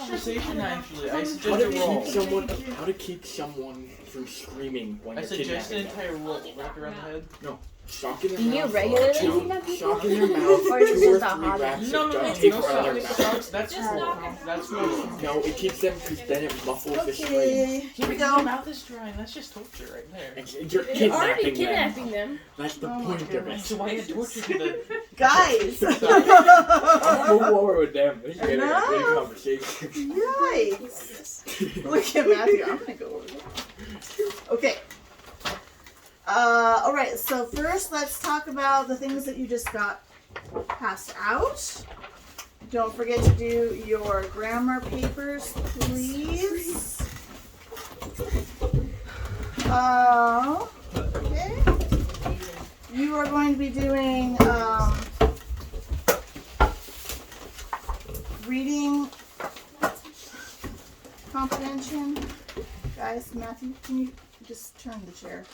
conversation, actually. I How suggest a roll. to keep someone from screaming when I you're suggest an kidnapping them. entire roll. Wrap around the head. No. Shock in their Do you mouth. regularly Two, kidnap people? shock in their mouth. Or is it 2 or just a 3 hobby? wraps No, of no, duct tape no around their socks. mouth. Socks, that's cool. That's cool. No, it keeps them because then it muffles the scream. Okay, here Yeah, we but your go. mouth is dry, and that's just torture right there. You're You're already kidnapping them. kidnapping them. That's the Oh my point of goodness. So why you torture to the... Guys! it. Move forward with them. Let's get a No. good conversation. Yikes! Look at Matthew. I'm gonna go over there. Okay. Alright, so first let's talk about the things that you just got passed out. Don't forget to do your grammar papers, please. Okay. You are going to be doing reading comprehension. Guys, Matthew, can you just turn the chair?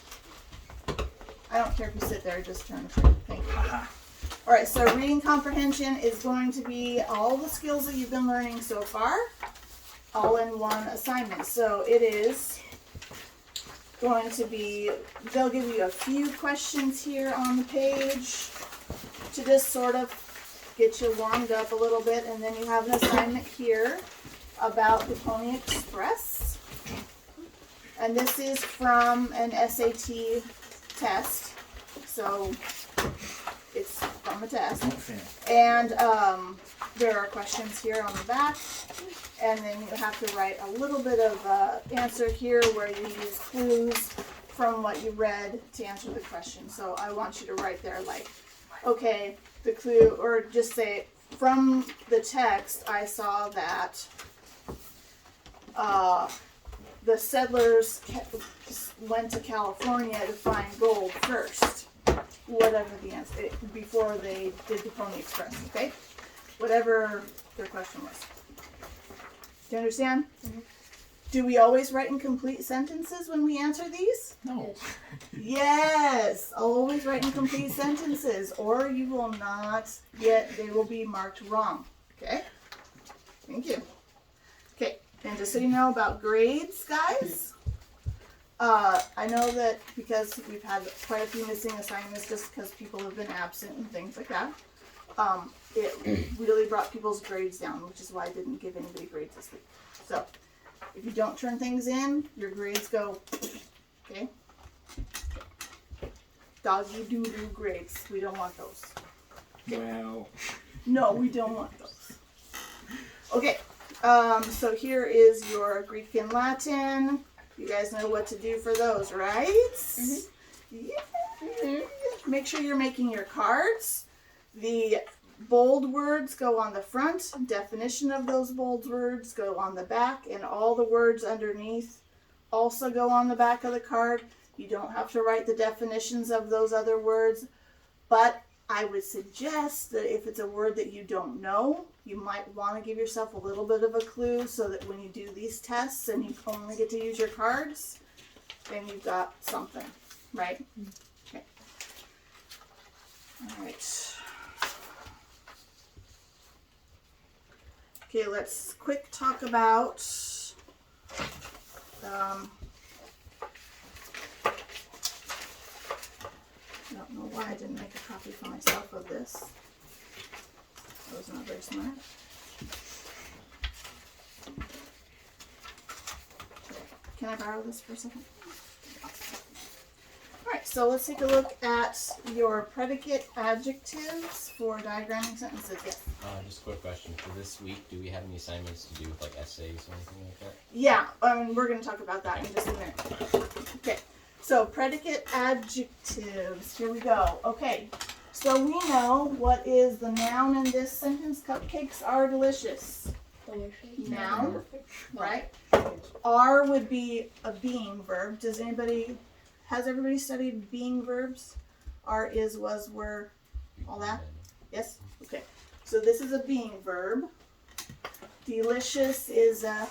I don't care if you sit there, just turn the chair. Thank you. Alright, so reading comprehension is going to be all the skills that you've been learning so far, all in one assignment. So it is going to be, they'll give you a few questions here on the page to just sort of get you warmed up a little bit, and then you have an assignment here about the Pony Express. And this is from an SAT test, so it's from a test. And there are questions here on the back, and then you have to write a little bit of answer here where you use clues from what you read to answer the question. So I want you to write there like, okay, the clue, or just say, from the text I saw that the settlers went to California to find gold first. Whatever the answer, before they did the Pony Express, okay? Whatever their question was. Do you understand? Mm-hmm. Do we always write in complete sentences when we answer these? No. Yes, always write in complete sentences, or you will not get, they will be marked wrong, okay? Thank you. Okay, and just so you know about grades, guys, I know that because we've had quite a few missing assignments just because people have been absent and things like that, it really brought people's grades down, which is why I didn't give anybody grades this week. So, if you don't turn things in, your grades go, okay? Doggy doo-doo grades. We don't want those. Wow. No, we don't want those. Okay, so here is your Greek and Latin. You guys know what to do for those, right? Mm-hmm. Yeah. Make sure you're making your cards. The bold words go on the front. Definition of those bold words go on the back, and all the words underneath also go on the back of the card. You don't have to write the definitions of those other words, but I would suggest that if it's a word that you don't know, you might want to give yourself a little bit of a clue so that when you do these tests and you only get to use your cards, then you've got something, right? Okay. All right. Okay, let's quick talk about I don't know why I didn't make a copy for myself of this. I was not very smart. Can I borrow this for a second? Alright, so let's take a look at your predicate adjectives for diagramming sentences. Yes? Just a quick question. For this week, do we have any assignments to do with like essays or anything like that? Yeah, we're going to talk about that in just a minute. Okay, so predicate adjectives. Here we go. Okay, so we know what is the noun in this sentence. Cupcakes are delicious. Noun, right? Are would be a being verb. Has everybody studied being verbs? Are, is, was, were, all that? Yes? Okay. So this is a being verb. Delicious is a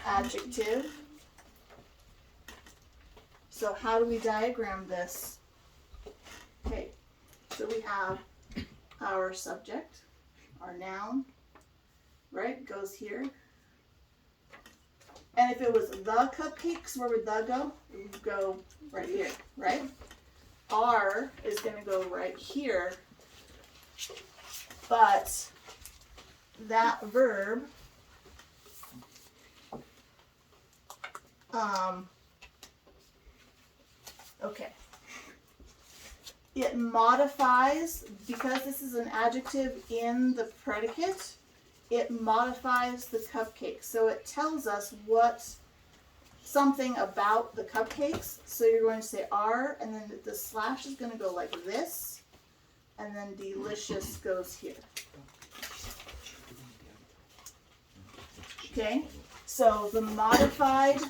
adjective. So how do we diagram this? Okay. So we have our subject, our noun, right, goes here. And if it was the cupcakes, where would the go? It would go right here, right? Are is going to go right here. But that verb, okay. It modifies, because this is an adjective in the predicate, it modifies the cupcake. So it tells us something about the cupcakes. So you're going to say are, and then the slash is going to go like this, and then delicious goes here. Okay, so the modified,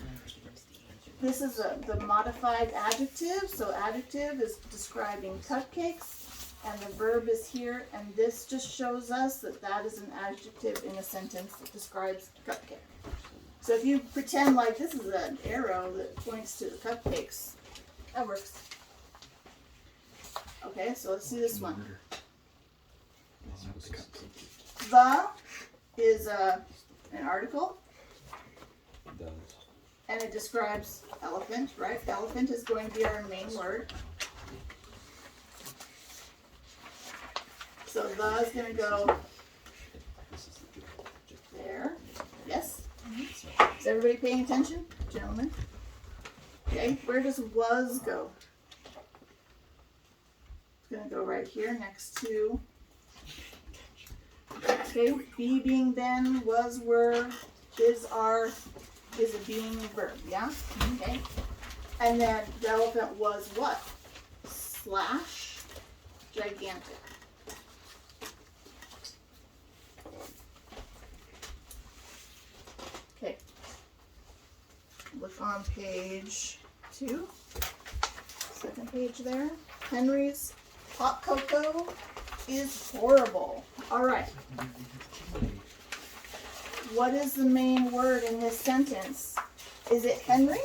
this is the modified adjective. So adjective is describing cupcakes, and the verb is here, and this just shows us that that is an adjective in a sentence that describes cupcake. So if you pretend like this is an arrow that points to the cupcakes, that works. Okay, so let's see this one. The is an article, and it describes elephant, right? Elephant is going to be our main word. So the is going to go there. Yes? Is everybody paying attention, gentlemen? Okay, where does was go? It's going to go right here next to. Okay, be, being, then, was, were, is, are, is a being verb, yeah? Okay. And then the elephant was what? Slash gigantic. Okay. Look on page 2. Second page there. Henry's hot cocoa is horrible. All right. What is the main word in this sentence? Is it Henry?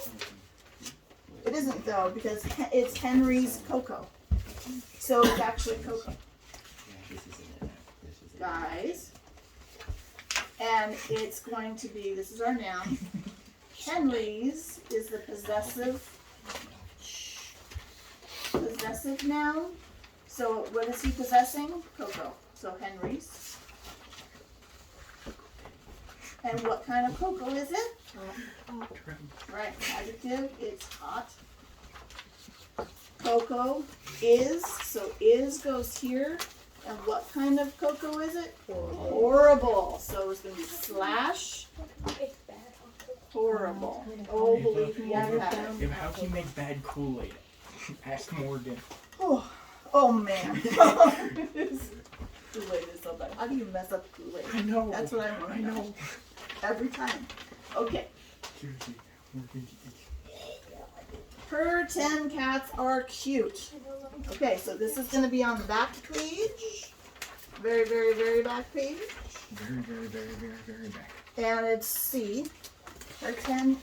It isn't though, because it's Henry's cocoa. So it's actually cocoa. Guys. And it's going to be, this is our noun. Henry's is the possessive noun. So what is he possessing? Cocoa. So Henry's. And what kind of cocoa is it? Right, adjective, it's hot. Cocoa is, so is goes here. And what kind of cocoa is it? Horrible. So it's going to be slash horrible. Oh, believe me, I've had it. If how can you make bad Kool-Aid? Ask Morgan. Oh man. Kool-Aid is so bad. How do you mess up Kool-Aid? I know. That's what I want to know. Every time. Okay. Seriously, Morgan. Her 10 cats are cute. Okay, so this is going to be on the back page. Very, very, very back page. Very, very, very, very, very back. And it's C. Her 10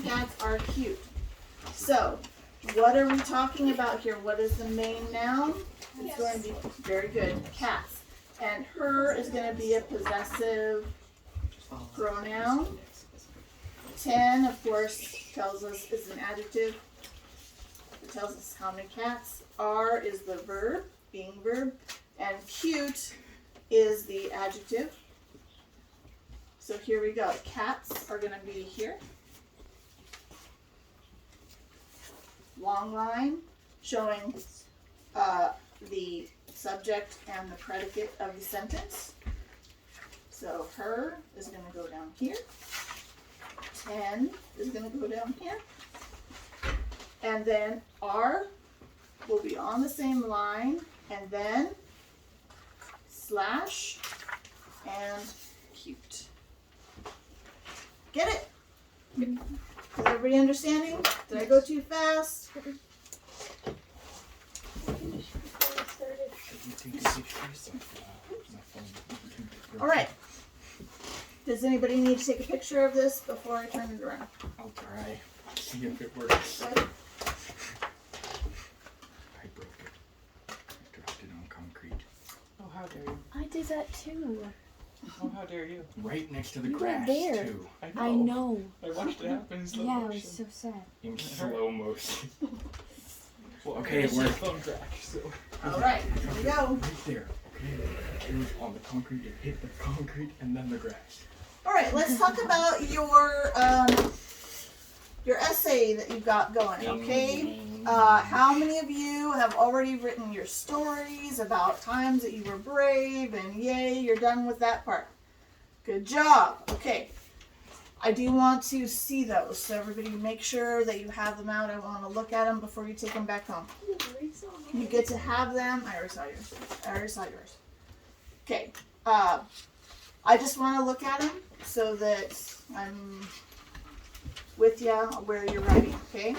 cats are cute. So, what are we talking about here? What is the main noun? It's going to be very good. Cats. And her is going to be a possessive pronoun. 10, of course, tells us is an adjective. It tells us how many cats. Are is the verb, being verb. And cute is the adjective. So here we go. Cats are going to be here. Long line showing the subject and the predicate of the sentence. So her is going to go down here. 10 is going to go down here. And then are will be on the same line. And then slash and cute. Get it? Is everybody understanding? Did I go too fast? All right. Does anybody need to take a picture of this before I turn it around? I'll try. See if it works. Good. I broke it. I dropped it on concrete. Oh, how dare you. I did that too. Oh, how dare you? Right next to the You were grass, there. too. I know. I watched it happen in slow Yeah, it was motion. so sad. In slow motion. Well, Okay, it's we're- a phone crack, so. All right, here we go. Right there. Okay. It was on the concrete, it hit the concrete, and then the grass. All right, let's talk about your essay that you've got going, okay? How many of you have already written your stories about times that you were brave and yay, you're done with that part? Good job. Okay. I do want to see those, so everybody make sure that you have them out. I want to look at them before you take them back home. You get to have them. I already saw yours. Okay. I just want to look at them so that I'm with you where you're writing, okay?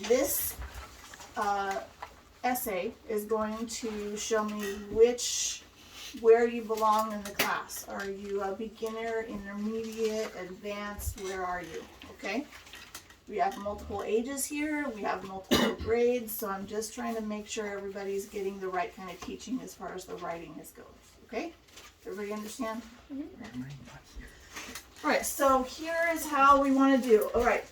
This essay is going to show me where you belong in the class. Are you a beginner, intermediate, advanced? Where are you? Okay? We have multiple ages here. We have multiple grades. So I'm just trying to make sure everybody's getting the right kind of teaching as far as the writing goes. Okay? Everybody understand? Why am I not here? All right. So here is how we want to do. All right.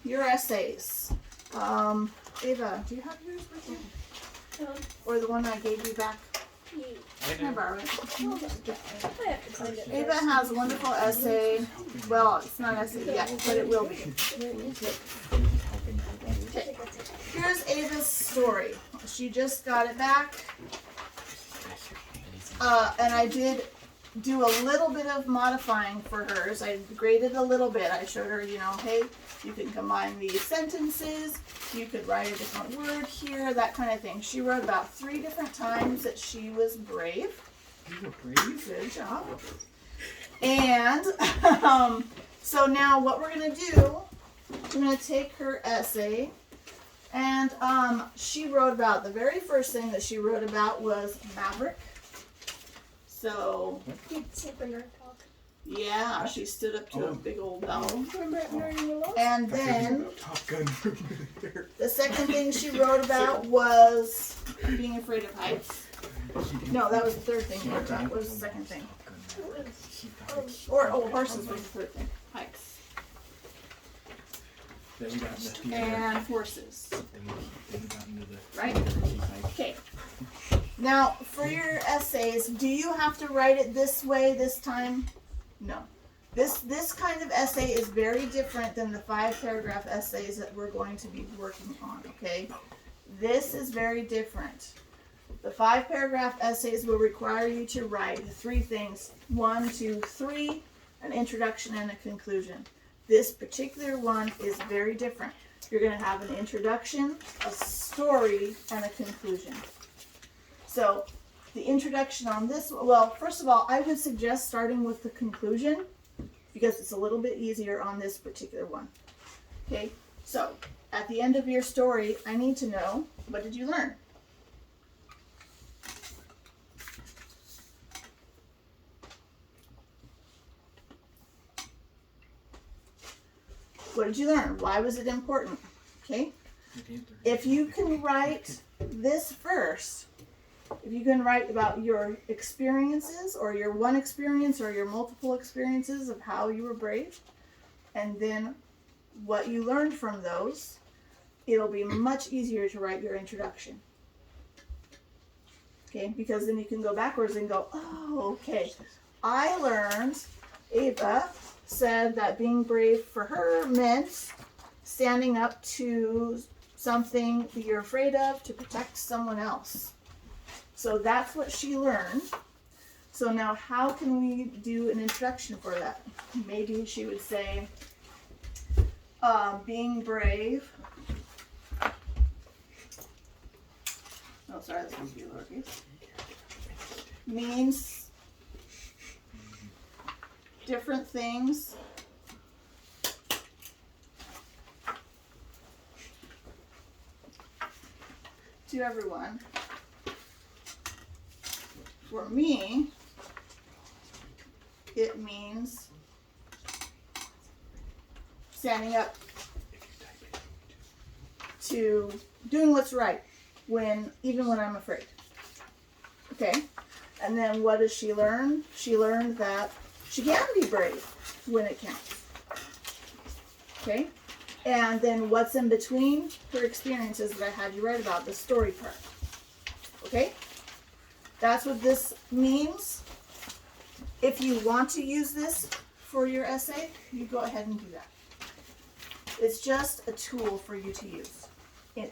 Your essays. Ava, do you have yours with you? Or the one I gave you back? Can I borrow it? Ava has a wonderful essay. Well, it's not an essay yet, but it will be. Okay. Here's Ava's story. She just got it back. And I did do a little bit of modifying for hers. I graded a little bit. I showed her, hey, you can combine these sentences. You could write a different word here, that kind of thing. She wrote about 3 different times that she was brave. You were brave? Good job. And so now what we're going to do, we're going to take her essay. And she wrote about, the very first thing that she wrote about was Maverick. So, yeah, she stood up to a big old bell. And then, Top Gun. the second thing she wrote about was being afraid of heights. No, that was the third thing she wrote about. What was the second thing? Horses was the third thing. Heights. Then we got into the And horses. Then we got into the Right? Okay. Now, for your essays, do you have to write it this way this time? No. This kind of essay is very different than the 5-paragraph essays that we're going to be working on, okay? This is very different. The 5-paragraph essays will require you to write 3 things. 1, 2, 3, an introduction and a conclusion. This particular one is very different. You're going to have an introduction, a story, and a conclusion. So, the introduction on this, well, first of all, I would suggest starting with the conclusion because it's a little bit easier on this particular one. Okay, so at the end of your story, I need to know, what did you learn? What did you learn? Why was it important? Okay, if you can write this first, if you can write about your experiences or your one experience or your multiple experiences of how you were brave and then what you learned from those, it'll be much easier to write your introduction. Okay, because then you can go backwards and go, oh, okay. I learned, Ava said that being brave for her meant standing up to something that you're afraid of to protect someone else. So that's what she learned. So now how can we do an introduction for that? Maybe she would say, being brave. Oh, sorry, this must be lowercase. Means different things to everyone. For me, it means standing up to doing what's right even when I'm afraid. Okay? And then what does she learn? She learned that she can be brave when it counts. Okay? And then what's in between her experiences that I had you write about, the story part. Okay? That's what this means. If you want to use this for your essay, you go ahead and do that. It's just a tool for you to use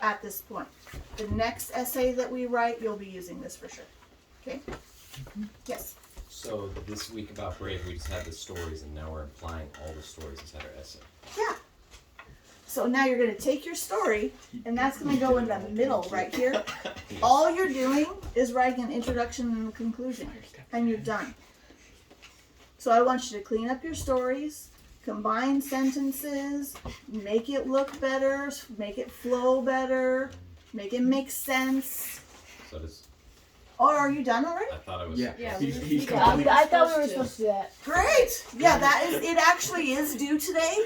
at this point. The next essay that we write, you'll be using this for sure. Okay? Yes? So this week about Brave, we just had the stories, and now we're applying all the stories inside our essay. Yeah. So now you're going to take your story, and that's going to go in the middle right here. All you're doing is writing an introduction and a conclusion, and you're done. So I want you to clean up your stories, combine sentences, make it look better, make it flow better, make it make sense. So does, Or are you done already? I thought it was. Yeah. Yeah, He's I complete. thought we were supposed to do that. Great. Yeah, that is. It actually is due today,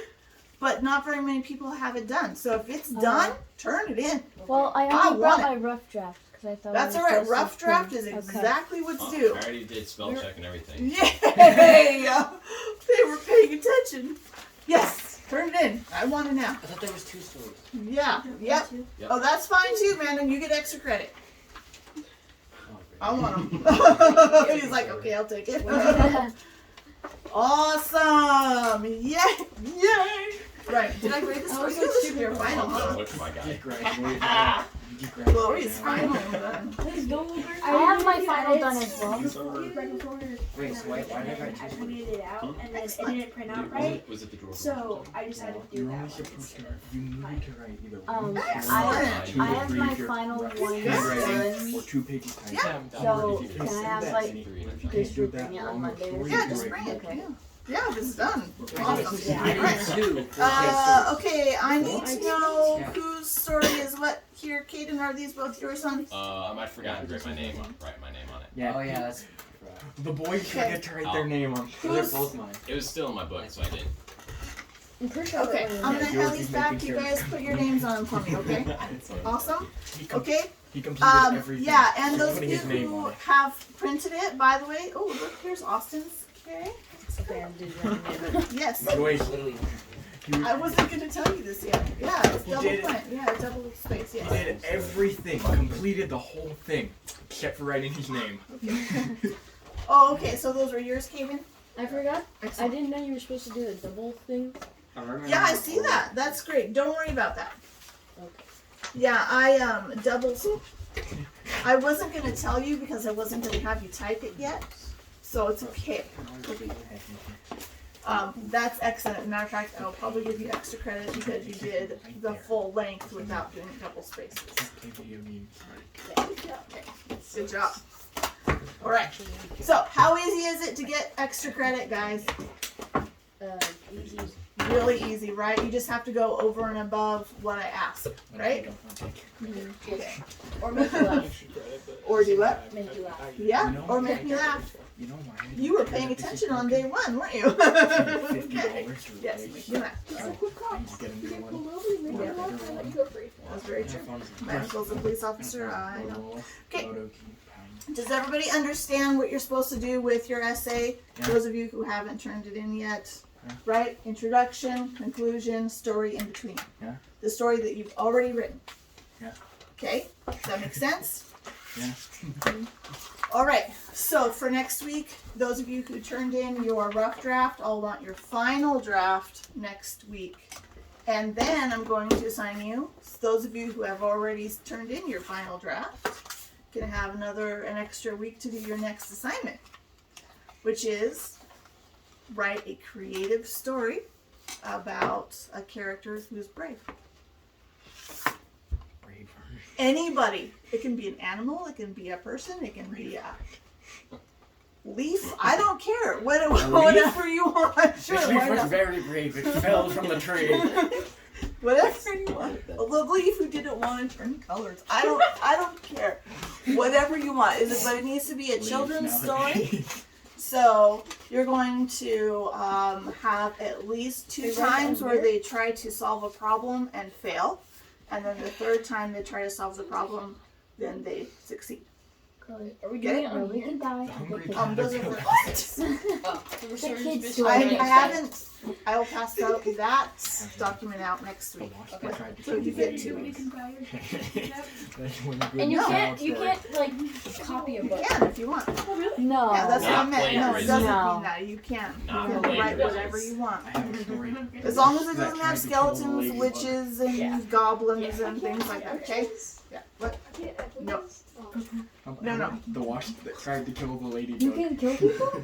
but not very many people have it done. So if it's done, turn it in. Well, I I only brought want my rough draft because I thought That's we all were right. supposed Rough to draft print. is Okay. exactly what's Oh, due. I already did spell check and everything. Yay! They were paying attention. Yes, turn it in. I want it now. I thought there was 2 stories. Yeah. Yep. Yep. Oh, that's fine too, man. And you get extra credit. Oh, I want them. He's like, okay, I'll take it. Awesome! Yay! Yay! Right. Did I grade this for you? This should be your final, huh? Look, my guy. You graduated. You graduated. Chloe's final. Then. Please go over. I have my final done as well. Wait, so why did I write 2 I stories? printed it out and then it Excellent. didn't print out Was right. it, was it the drawer? So I decided to do You're that only one supposed to. instead. You need to write either Um, one. Excellent. I have my final one handwriting done. or 2 pages typed. Yeah. So If you can I say have that, like then you Three and a can't just do bring that it on long Monday or before Yeah, you just write bring it. Okay. Yeah, this is done. Awesome. Yeah. I Right. did 2. Okay, I need to know Yeah. whose story is what here. Kaden, are these both yours, son? I might forgot to write my name on it. Yeah. Oh yeah, that's. The boys forget to write their Oh. name on. They're both mine. It was still in my book, so I did. I'm pretty sure. Okay, I'm Yeah, gonna yours hand is these back. making You sure. guys put your names on them for me, okay? Awesome. Okay. He completed everything. Yeah, and He's those of putting you his name who on it. have printed it, by the way. Oh, look, here's Austin's. Okay. Okay, I did write it. Yes. By the way, Literally. he I wasn't gonna tell you this yet. Yeah, it's He double did it. print. Yeah, double space. Yes. did everything, completed the whole thing, except for writing his name. Oh, okay. So those were yours, Kaden? I forgot. I Excellent. didn't know you were supposed to do the double thing. Yeah, I see that. That's great. Don't worry about that. Okay. Yeah, I doubled. I wasn't gonna tell you because I wasn't gonna have you type it yet, so it's okay. That's excellent. Matter of fact, I'll probably give you extra credit because you did the full length without doing double spaces. Good job. All right. So, how easy is it to get extra credit, guys? Easy. Really easy, right? You just have to go over and above what I ask, right? Okay. Or make you laugh. Or do what? Make you laugh. Yeah, or make me laugh. You know why? You were paying attention on day one, weren't you? Okay. Yes, make me laugh. Just get a new one. That's very true. My uncle's a police officer, I know. Okay. Photo key, Does everybody understand what you're supposed to do with your essay? Yeah. Those of you who haven't turned it in yet, Yeah. right? Introduction, conclusion, story in between. Yeah. The story that you've already written. Yeah. Okay, does that make sense? Yeah. All right, so for next week, those of you who turned in your rough draft, I'll want your final draft next week. And then I'm going to assign you, those of you who have already turned in your final draft, can have an extra week to do your next assignment, which is write a creative story about a character who's brave. Braveheart. Anybody. It can be an animal, it can be a person, it can be a leaf. I don't care. Whatever you want. Sure, why not? very brave. It fell from the tree. Whatever you want. The leaf who didn't want to turn colors. I don't care. Whatever you want. But it needs to be a children's story. So you're going to have at least 2 times where they try to solve a problem and fail. And then the 3rd time they try to solve the problem, then they succeed. Are we Get doing it? it on We can die. Hungry Those are for The kids story. I haven't. I will pass out that document out next week. So you get two. You can buy your And you No. can't like copy a You book. can if you want. No. Yeah, that's what I Not meant. No, it plagiarism. doesn't No. mean that. You can. Not You can write plagiarism. whatever you want. I have a story. As long as it That doesn't tried have to kill the skeletons, ladybug. witches, and Yeah. goblins and things like that. Okay? Yeah. What? No. No. The wasp that tried to kill the ladybug. You can kill people?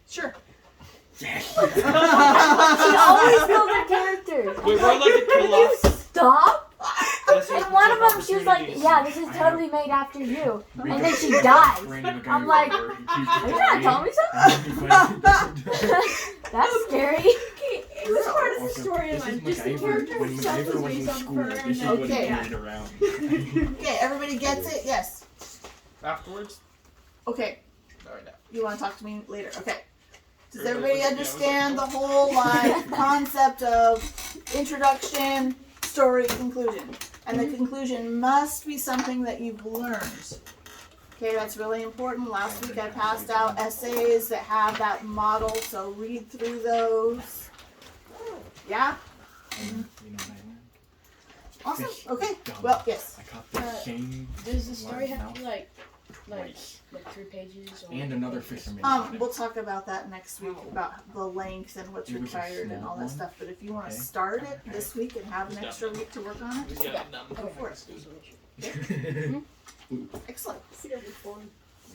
Sure. Yes. She always killed their characters. Wait, we're allowed to kill off. Stop! That's And what one the of them, she was like, opportunities. yeah, this is totally made after you. And then she dies. I'm like, are you trying to tell me something? That's scary. Okay, this part is the storyline. Just the character when itself MacGyver is was in based on school, her this and is then what he Okay. carried around. Okay, everybody gets it? Yes. Afterwards? Okay. All right, now. You want to talk to me later? Okay. Does Everybody everybody was- understand the whole concept of introduction, story, conclusion? And the conclusion must be something that you've learned. Okay, that's really important. Last week I passed out essays that have that model, so read through those. Yeah? You know what I learned? Awesome. Fish. Okay. Dumb. Well, yes. I caught the same Does the story have largemouth to like twice. 3 pages? Or And another fisherman. on it. We'll talk about that next week, about the length and what's It was a required and small all that one. stuff. But if you want to Okay. start it this week and have an extra week to work on it, We got numb. go for it. Excellent. It'll be fun.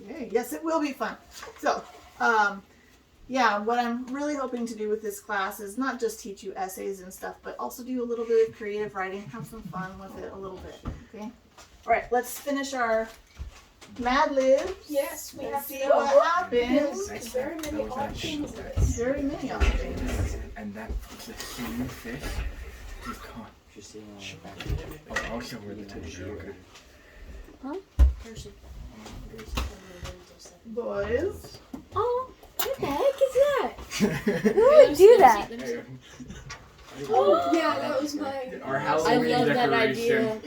Okay, yes, it will be fun. So, yeah, what I'm really hoping to do with this class is not just teach you essays and stuff, but also do a little bit of creative writing, have some fun with it a little bit. Okay. All right, let's finish our Mad Libs. Yes, we and have to see know what happens. There's very many That was odd that things in shit. this. Very many of things. And that the same fish you caught. Just seeing on the back. Oh, I'll show her the picture. Okay. Boys. Oh, what the heck is that? Who would do that? Yeah, that was my. Our I Halloween love that decoration. idea.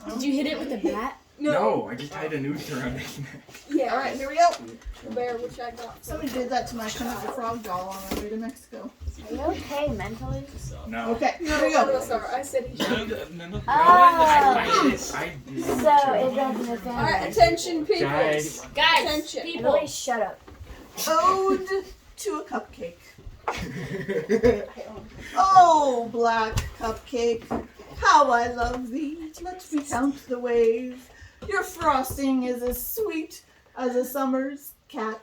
Did you hit it with a bat? No, I just tied a noose around his neck. Yeah, All right, here we go. the bear, which I got. Somebody did that to my Kermit the Frog doll on our way to Mexico. Are you okay mentally? No. Okay, here we No, go. sorry, I said he should. Oh. I So it doesn't offend Alright, us. attention, people. Guys. Guys, Attention. people. Everybody shut up. Ode to a cupcake. Oh, black cupcake, how I love thee. Let me count the ways. Your frosting is as sweet as a summer's cat.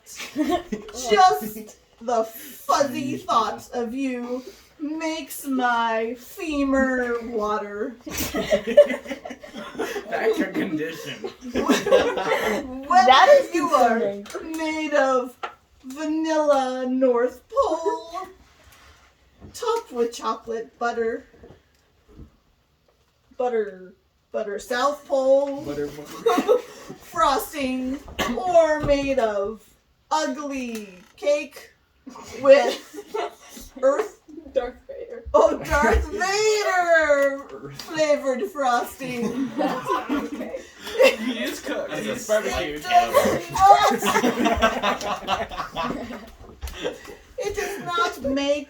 Just the fuzzy thought of you makes my femur water. That's a condition. Whether is you are concerning. made of vanilla North Pole, topped with chocolate butter South Pole, frosting, or made of ugly cake with Darth Vader. Darth Vader flavored frosting. Okay. He is cooked. That's He's a barbecued. It does not make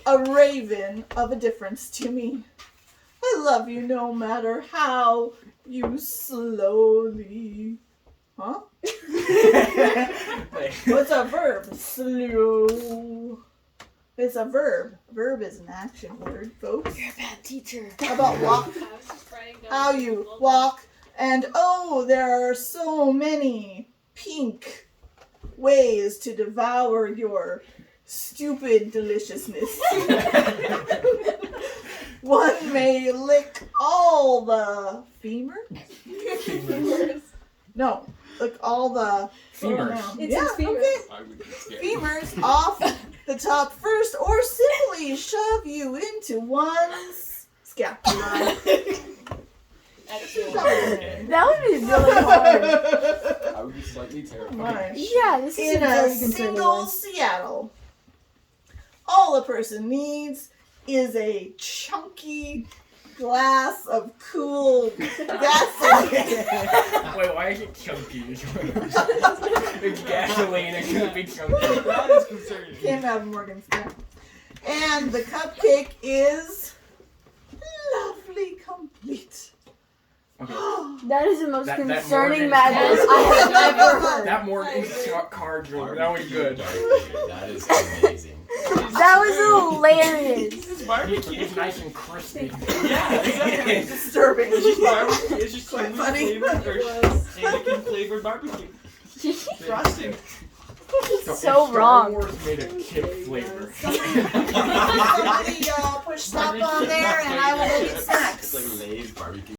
a raven of a difference to me. I love you no matter how you slowly. Huh? What's a verb? Slow. It's a verb. Verb is an action word, folks. You're a bad teacher. How about walk? I was just writing down. How you walk, and oh, there are so many pink ways to devour your stupid deliciousness. One may lick all the femur? No, lick all the Femurs. It's yeah, his femurs. okay. I would be scared. Femurs off the top first, or simply shove you into one's scapula. That would be really hard. I would be slightly terrified. Mine. Yeah, this is In a a very concerning single one. Seattle, all a person needs is a chunky, glass of cool gasoline. Wait, why is it chunky? It's gasoline. It should be chunky. That is concerning. Came out of Morgan's car. And the cupcake is lovely complete. Okay. That is the most That concerning Morgan- madness I have ever heard. That Morgan's card dream. That was good. That is amazing. That was hilarious. This is barbecue. It's nice and crispy. Yeah, exactly. Disturbing. It's just barbecue. It's just Quite chili funny. flavored or Anakin flavored barbecue. Frosting. So if Star wrong. Wars made a chip flavor. Somebody push stop on there and I will go get snacks. It's like Lay's barbecue.